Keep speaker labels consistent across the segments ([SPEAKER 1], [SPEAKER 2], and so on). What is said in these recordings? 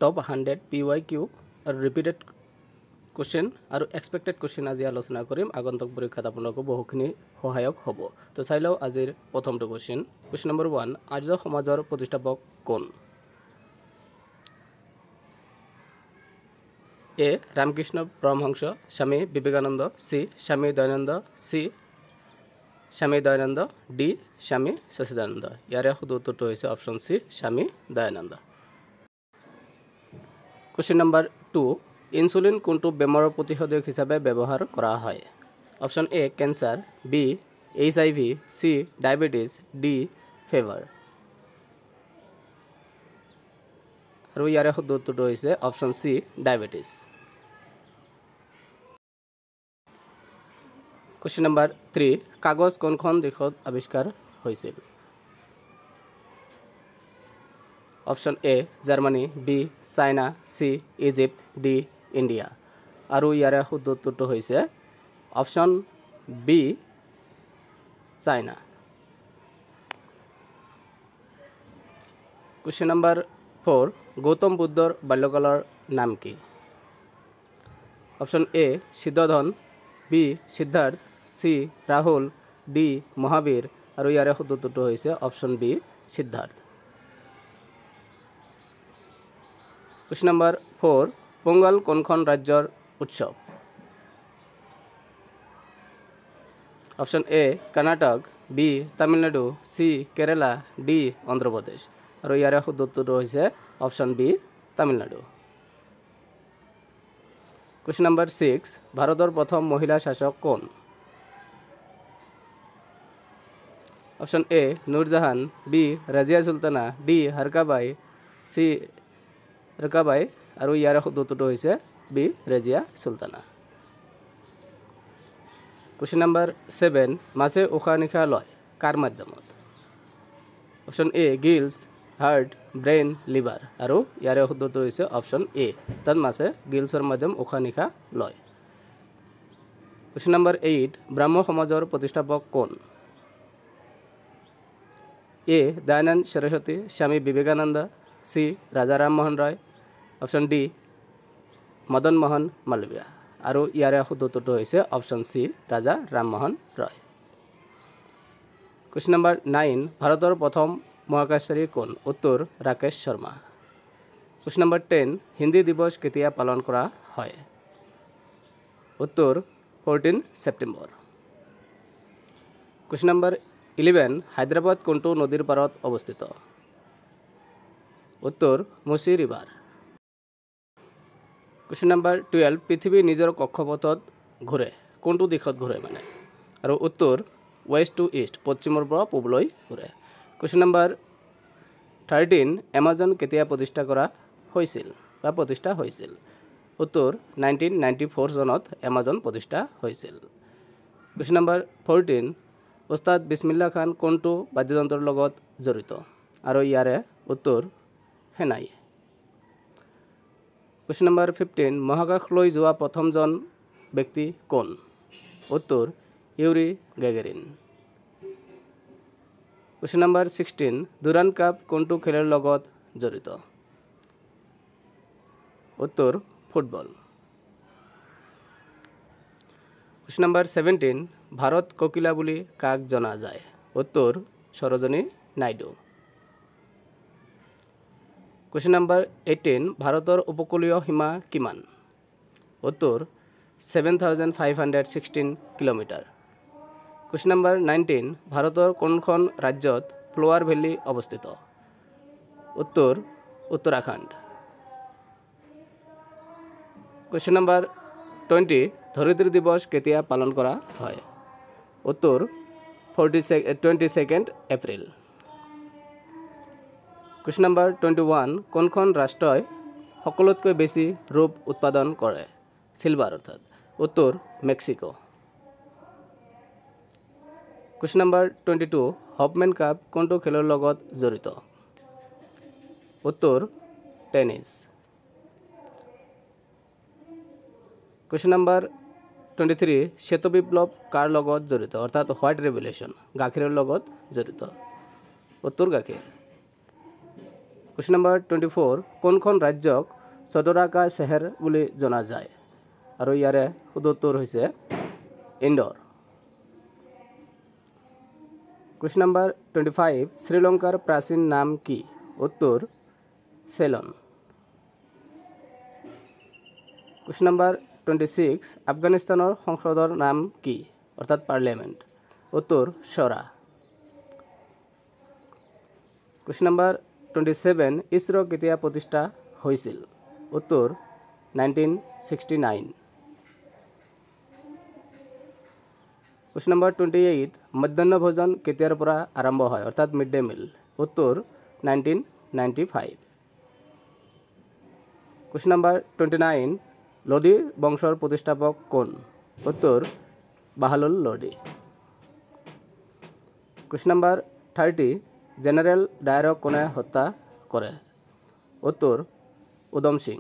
[SPEAKER 1] Top 100 PYQ আৰু repeated question আৰু expected question আজি আলোচনা কৰিম আগন্তুক পৰীক্ষাত আপোনালোকক বহুখিনি সহায়ক হ'ব তো চাই লওঁ আজিৰ প্ৰথমটো কোশ্চেন নম্বৰ 1 আৰ্য সমাজৰ প্ৰতিষ্ঠাপক কোন এ ৰামকৃষ্ণ পৰমহংস স্বামী বিবেকানন্দ সি স্বামী দয়ানন্দ সি স্বামী দয়ানন্দ ডি স্বামী সচিদানন্দ ইয়াৰে শুদ্ধ উত্তৰটো হৈছে অপশ্যন সি স্বামী দয়ানন্দ কোশ্চেন নম্বৰ 2 ইনসুলিন কোনটো বেমাৰৰ প্ৰতিষেধক হিচাপে ব্যৱহাৰ কৰা হয় option A cancer B HIV C diabetes D fever আৰু ইয়াৰে শুদ্ধ উত্তৰটো হৈছে option C diabetes question number 3 কাগজ কোনখন দেশত আৱিষ্কাৰ হৈছিল option A Germany B China C Egypt D India আৰু ইয়াৰে শুদ্ধ উত্তৰটো হৈছে option B China question number 4 Gautam বুদ্ধৰ বাল্যকালৰ নাম কি option A Siddhadhan B Siddhartha C Rahul D Mahavir আৰু ইয়াৰে শুদ্ধ উত্তৰটো হৈছে option B Siddharth question number 4 Pongal কোনখন ৰাজ্যৰ উৎসৱ option A Karnataka B Tamil Nadu C Kerala D Andhra Pradesh আৰু ইয়াৰে শুদ্ধ উত্তৰটো হৈছে option B Tamil Nadu question number 6 ভাৰতৰ প্ৰথম মহিলা শাসক কোন option A Nur Jahan B Razia Sultana D Harkabai C Rakabai আৰু ইয়াৰে শুদ্ধ উত্তৰটো হৈছে B Razia Sultana question number 7 মাছে উশাহ নিশাহ লয় কাৰ মাধ্যমত option A gills heart brain liver আৰু ইয়াৰে শুদ্ধটো হৈছে অপশ্যন এ তাত মাছে গিলছৰ মাধ্যম উশাহ নিশাহ লয় কোশ্চেন নম্বৰ 8 ব্ৰাহ্ম সমাজৰ প্ৰতিষ্ঠাপক কোন এ দয়ানন্দ সৰস্বতী স্বামী বিবেকানন্দ সি ৰাজা ৰামমোহন ৰায় অপশ্যন ডি মদন মোহন মালৱিয়া আৰু ইয়াৰে শুদ্ধ উত্তৰটো হৈছে অপশ্যন সি ৰাজা ৰামমোহন ৰায় কোশ্চেন নম্বৰ 9 ভাৰতৰ প্ৰথম মহাকাশচাৰী কোন উত্তৰ ৰাকেশ শৰ্মা কোশ্চেন নম্বৰ 10 হিন্দী দিৱস কেতিয়া পালন কৰা হয় উত্তৰ 14 ছেপ্টেম্বৰ কোশ্চেন নম্বৰ 11 হায়দৰাবাদ কোনটো নদীৰ পাৰত অৱস্থিত উত্তৰ মুছি ৰিভাৰ কোশ্চেন নম্বৰ 12 পৃথিৱী নিজৰ কক্ষপথত ঘূৰে কোনটো দিশত ঘূৰে মানে আৰু উত্তৰ ৱেষ্ট টু ইষ্ট পশ্চিমৰ পৰা পূবলৈ ঘূৰে কোশ্চেন নম্বৰ 13 এমাজন কেতিয়া প্ৰতিষ্ঠা কৰা হৈছিল বা প্ৰতিষ্ঠা হৈছিল উত্তৰ 1994 চনত এমাজন প্ৰতিষ্ঠা হৈছিল কোশ্চেন নম্বৰ 14 উস্তাদ বিছমিল্লা খান কোনটো বাদ্যযন্ত্ৰৰ লগত জড়িত আৰু ইয়াৰে উত্তৰ হেনাই কোশ্চেন নম্বৰ 15 মহাকাশলৈ যোৱা প্ৰথমজন ব্যক্তি কোন উত্তৰ ইউৰি Gagarin question number 16 Durand cup কোনটো খেলৰ লগত জড়িত উত্তৰ ফুটবল কোশ্চেন নম্বৰ 17 ভাৰত কোকিলা বুলি কাক জনা যায় উত্তৰ সৰোজিনী নাইডু কোশ্চেন নম্বৰ 18 ভাৰতৰ উপকূলীয় সীমা কিমান উত্তৰ 7516 কিলোমিটাৰ কোশ্চেন নম্বৰ 19 ভাৰতৰ কোনখন ৰাজ্যত ফ্লোৱাৰ ভেলী অৱস্থিত উত্তৰ উত্তৰাখণ্ড কোশ্চেন নম্বৰ 20 ধৰিত্ৰী দিৱস কেতিয়া পালন কৰা হয় উত্তৰ 22 এপ্ৰিল কোশ্চেন নম্বৰ 21 কোনখন ৰাষ্ট্ৰই সকলোতকৈ বেছি ৰূপ উৎপাদন কৰে সিলভাৰ অৰ্থাৎ উত্তৰ মেক্সিকো কোশ্চেন নম্বৰ 22 হপমেন কাপ কোনটো খেলৰ লগত জড়িত উত্তৰ টেনিছ কোশ্চেন নম্বৰ 23 শ্বেত বিপ্লৱ কাৰ লগত জড়িত অৰ্থাৎ হোৱাইট ৰেভলিউশ্যন গাখীৰৰ লগত জড়িত উত্তৰ গাখীৰ কুৱেশ্যন নম্বৰ 24 কোনখন ৰাজ্যক চদৰা কা চেহেৰ বুলি জনা যায় আৰু ইয়াৰে শুদ্ধ উত্তৰ হৈছে ইন্দোৰ। কুৱেশ্যন নম্বৰ 25 শ্ৰীলংকাৰ প্ৰাচীন নাম কি উত্তৰ চেলন। কুৱেশ্যন নম্বৰ 26 আফগানিস্তানৰ সংসদৰ নাম কি অৰ্থাৎ পাৰ্লিয়ামেণ্ট উত্তৰ শ্বৰা। কুৱেশ্যন নম্বৰ 27 ইছৰো কেতিয়া প্ৰতিষ্ঠা হৈছিল উত্তৰ 1969। কুৱেশ্যন নম্বৰ 28 মধ্যাহ্ন ভোজন কেতিয়াৰ পৰা আৰম্ভ হয় অৰ্থাৎ মিড ডে মিল উত্তৰ 1995। কুৱেশ্যন নম্বৰ 29 লোদী বংশৰ প্ৰতিষ্ঠাপক কোন উত্তৰ Bahalul Lodi. Question number 30 general ডায়াৰক কোনে হত্যা কৰে উত্তৰ উদম সিং।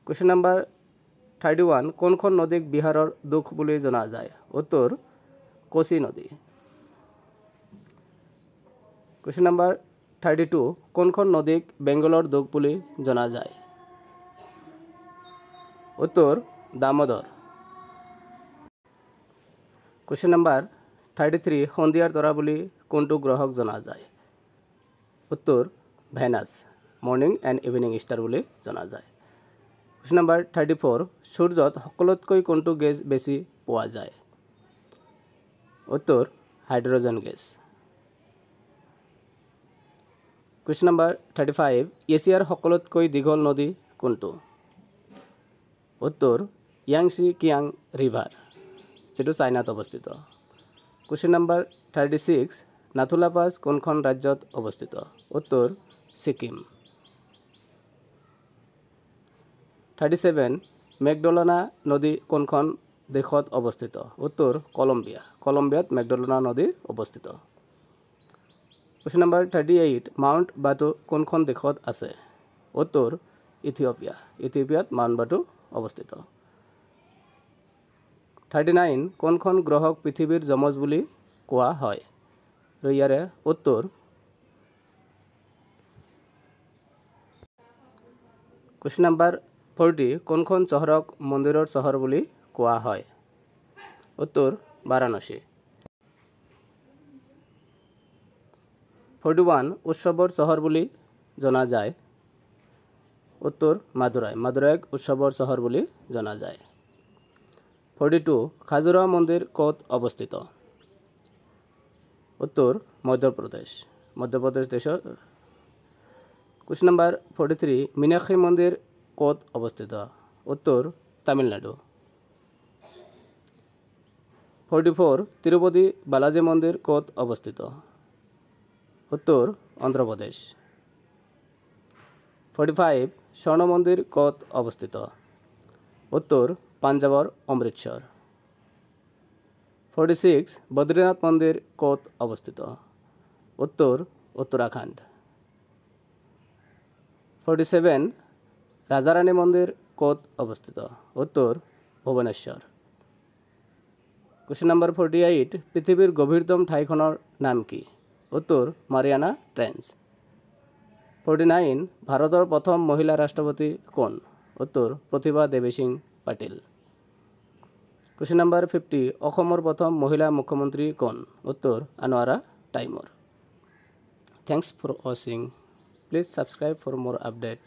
[SPEAKER 1] কুৱেশ্যন নম্বৰ 31 কোনখন নদীক বিহাৰৰ দুখ বুলি জনা যায় উত্তৰ কোচি নদী। কুৱেশ্যন নম্বৰ 32 কোনখন নদীক বেংগলৰ দুখ বুলি জনা যায় উত্তৰ দামোদৰ। কুৱেশ্যন নম্বৰ 33 সন্ধিয়াৰ তৰা বুলি কোনটো গ্ৰহক জনা যায় উত্তৰ Venus morning and evening star বুলি জনা যায়। কুৱেশ্যন নম্বৰ 34 সূৰ্যত সকলোতকৈ কোনটো গেছ বেছি পোৱা যায় উত্তৰ হাইড্ৰজেন গেছ। কুৱেশ্যন নম্বৰ 35 এছিয়াৰ সকলোতকৈ দীঘল নদী কোনটো উত্তৰ য়াংচি কিয়াং ৰিভাৰ যেটো চাইনাত অৱস্থিত। কুৱেশ্যন নম্বৰ 36 নাথুলা পাছ কোনখন ৰাজ্যত অৱস্থিত উত্তৰ ছিকিম। 37 মেকডোনাল্ড নদী কোনখন দেশত অৱস্থিত উত্তৰ কলম্বিয়া কলম্বিয়াত মেকডোনাল্ড নদী অৱস্থিত। কুৱেশ্যন নম্বৰ 38 মাউণ্ট বাটু কোনখন দেশত আছে উত্তৰ ইথিঅপিয়া ইথিঅপিয়াত মাউণ্ট বাটু অৱস্থিত। 39 কোনখন গ্ৰহক পৃথিৱীৰ যমজ বুলি কোৱা হয় আৰু ইয়াৰে উত্তৰ কুৱেশ্যন নম্বৰ 40 কোনখন চহৰক মন্দিৰৰ চহৰ বুলি কোৱা হয় উত্তৰ বাৰাণসী। 41 উৎসৱৰ চহৰ বুলি জনা যায় উত্তৰ মাদুৰাই মাদুৰাইক উৎসৱৰ চহৰ বুলি জনা যায়। 42 খাজুৰাহ মন্দিৰ ক'ত অৱস্থিত উত্তৰ মধ্যপ্ৰদেশ দেশত। কুৱেশ্যন নম্বৰ 43 মীনাক্ষী মন্দিৰ ক'ত অৱস্থিত উত্তৰ তামিলনাডু। 44 তিৰুপতি বালাজী মন্দিৰ ক'ত অৱস্থিত উত্তৰ অন্ধ্ৰপ্ৰদেশ। 45 স্বৰ্ণ মন্দিৰ ক'ত অৱস্থিত উত্তৰ পাঞ্জাৱৰ অমৃতসৰ। 46 বদ্ৰীনাথ মন্দিৰ ক'ত অৱস্থিত উত্তৰ উত্তৰাখণ্ড। 47 ৰাজাৰাণী মন্দিৰ ক'ত অৱস্থিত উত্তৰ ভুৱনেশ্বৰ। কুৱেশ্যন নম্বৰ 48 পৃথিৱীৰ গভীৰতম ঠাইখনৰ নাম কি উত্তৰ মাৰিয়ানা ট্ৰেঞ্চ। 49 ভাৰতৰ প্ৰথম মহিলা ৰাষ্ট্ৰপতি কোন উত্তৰ প্ৰতিভা দেৱী সিং পাটিল। কুৱেশ্যন নম্বৰ 50 অসমৰ প্ৰথম মহিলা মুখ্যমন্ত্ৰী কোন উত্তৰ আনোৱাৰা টাইমৰ। Thanks for watching. Please subscribe for more update.